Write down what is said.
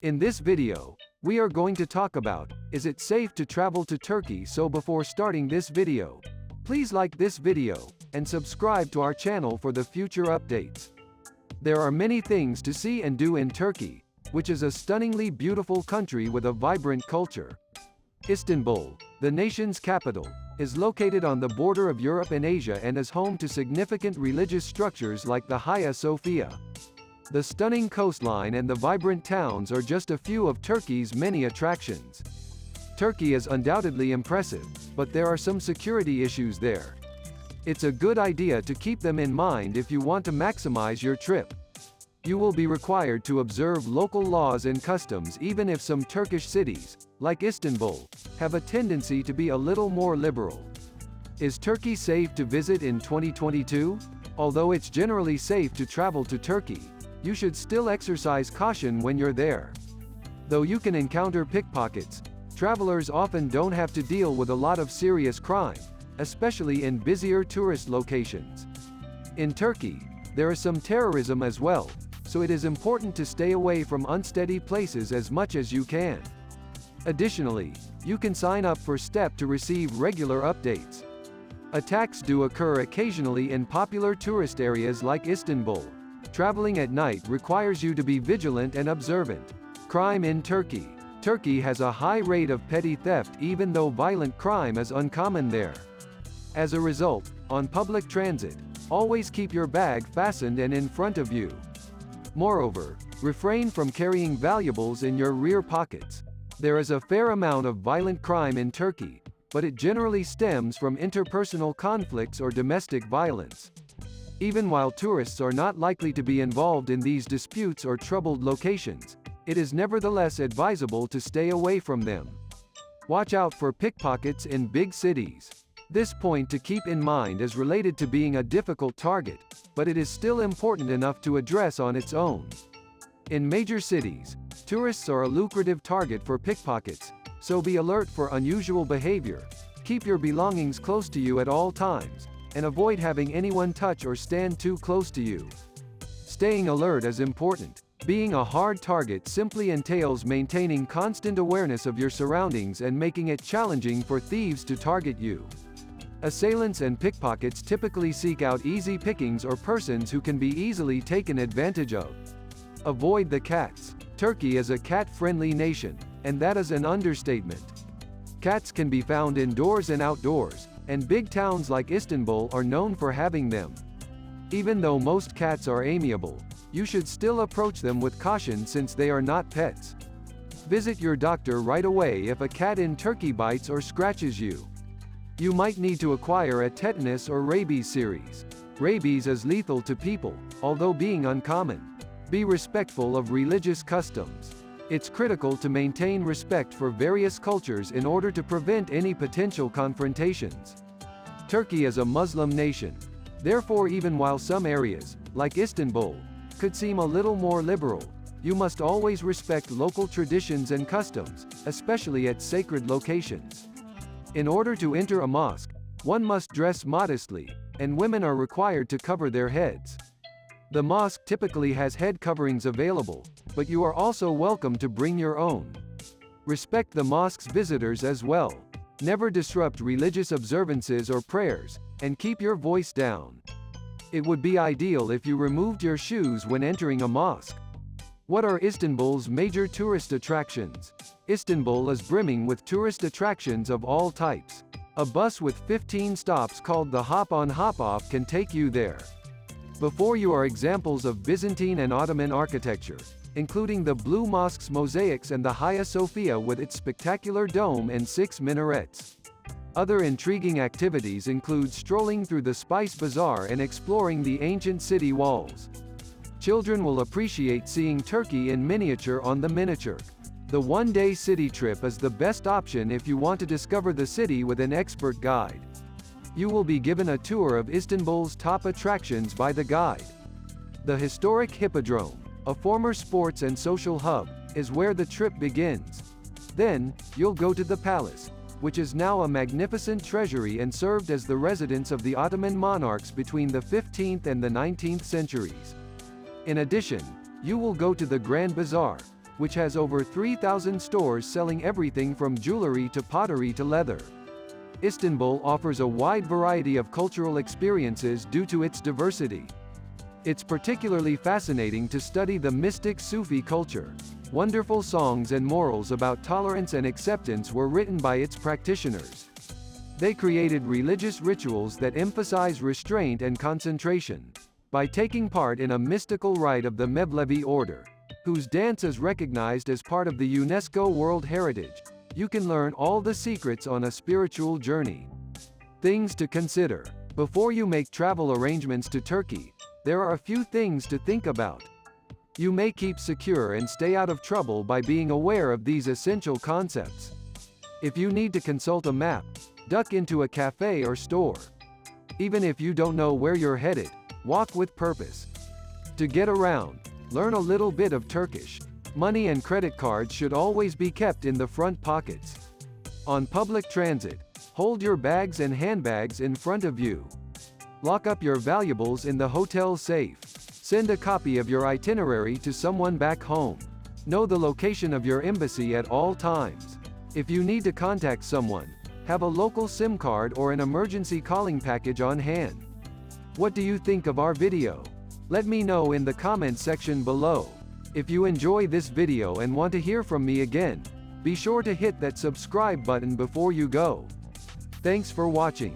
In this video, we are going to talk about, is it safe to travel to Turkey? So before starting this video, please like this video, and subscribe to our channel for the future updates. There are many things to see and do in Turkey, which is a stunningly beautiful country with a vibrant culture. Istanbul, the nation's capital, is located on the border of Europe and Asia and is home to significant religious structures like the Hagia Sophia. The stunning coastline and the vibrant towns are just a few of Turkey's many attractions. Turkey is undoubtedly impressive, but there are some security issues there. It's a good idea to keep them in mind if you want to maximize your trip. You will be required to observe local laws and customs even if some Turkish cities, like Istanbul, have a tendency to be a little more liberal. Is Turkey safe to visit in 2022? Although it's generally safe to travel to Turkey, you should still exercise caution when you're there. Though you can encounter pickpockets, travelers often don't have to deal with a lot of serious crime, especially in busier tourist locations. In Turkey, there is some terrorism as well, so it is important to stay away from unsteady places as much as you can. Additionally, you can sign up for STEP to receive regular updates. Attacks do occur occasionally in popular tourist areas like Istanbul. Traveling at night requires you to be vigilant and observant. Crime in Turkey. Turkey has a high rate of petty theft even though violent crime is uncommon there. As a result, on public transit, always keep your bag fastened and in front of you. Moreover, refrain from carrying valuables in your rear pockets. There is a fair amount of violent crime in Turkey, but it generally stems from interpersonal conflicts or domestic violence. Even while tourists are not likely to be involved in these disputes or troubled locations, it is nevertheless advisable to stay away from them. Watch out for pickpockets in big cities. This point to keep in mind is related to being a difficult target, but it is still important enough to address on its own. In major cities, tourists are a lucrative target for pickpockets, so be alert for unusual behavior. Keep your belongings close to you at all times, and avoid having anyone touch or stand too close to you. Staying alert is important. Being a hard target simply entails maintaining constant awareness of your surroundings and making it challenging for thieves to target you. Assailants and pickpockets typically seek out easy pickings or persons who can be easily taken advantage of. Avoid the cats. Turkey is a cat-friendly nation, and that is an understatement. Cats can be found indoors and outdoors, and big towns like Istanbul are known for having them. Even though most cats are amiable, you should still approach them with caution since they are not pets. Visit your doctor right away if a cat in Turkey bites or scratches you. You might need to acquire a tetanus or rabies series. Rabies is lethal to people, although being uncommon. Be respectful of religious customs. It's critical to maintain respect for various cultures in order to prevent any potential confrontations. Turkey is a Muslim nation. Therefore, even while some areas, like Istanbul, could seem a little more liberal, you must always respect local traditions and customs, especially at sacred locations. In order to enter a mosque, one must dress modestly, and women are required to cover their heads. The mosque typically has head coverings available, but you are also welcome to bring your own. Respect the mosque's visitors as well. Never disrupt religious observances or prayers, and keep your voice down. It would be ideal if you removed your shoes when entering a mosque. What are Istanbul's major tourist attractions? Istanbul is brimming with tourist attractions of all types. A bus with 15 stops called the Hop-on Hop-off can take you there. Before you are examples of Byzantine and Ottoman architecture, including the Blue Mosque's mosaics and the Hagia Sophia with its spectacular dome and 6 minarets. Other intriguing activities include strolling through the Spice Bazaar and exploring the ancient city walls. Children will appreciate seeing Turkey in miniature on the miniature. The one-day city trip is the best option if you want to discover the city with an expert guide. You will be given a tour of Istanbul's top attractions by the guide. The historic Hippodrome, a former sports and social hub, is where the trip begins. Then, you'll go to the palace, which is now a magnificent treasury and served as the residence of the Ottoman monarchs between the 15th and the 19th centuries. In addition, you will go to the Grand Bazaar, which has over 3,000 stores selling everything from jewelry to pottery to leather. Istanbul offers a wide variety of cultural experiences due to its diversity. It's particularly fascinating to study the mystic Sufi culture. Wonderful songs and morals about tolerance and acceptance were written by its practitioners. They created religious rituals that emphasize restraint and concentration. By taking part in a mystical rite of the Mevlevi order, whose dance is recognized as part of the UNESCO World Heritage, you can learn all the secrets on a spiritual journey. Things to consider. Before you make travel arrangements to Turkey, there are a few things to think about. You may keep secure and stay out of trouble by being aware of these essential concepts. If you need to consult a map, duck into a cafe or store. Even if you don't know where you're headed, walk with purpose. To get around, learn a little bit of Turkish. Money and credit cards should always be kept in the front pockets. On public transit, hold your bags and handbags in front of you. Lock up your valuables in the hotel safe. Send a copy of your itinerary to someone back home. Know the location of your embassy at all times. If you need to contact someone, have a local SIM card or an emergency calling package on hand. What do you think of our video? Let me know in the comment section below. If you enjoy this video and want to hear from me again, be sure to hit that subscribe button before you go. Thanks for watching.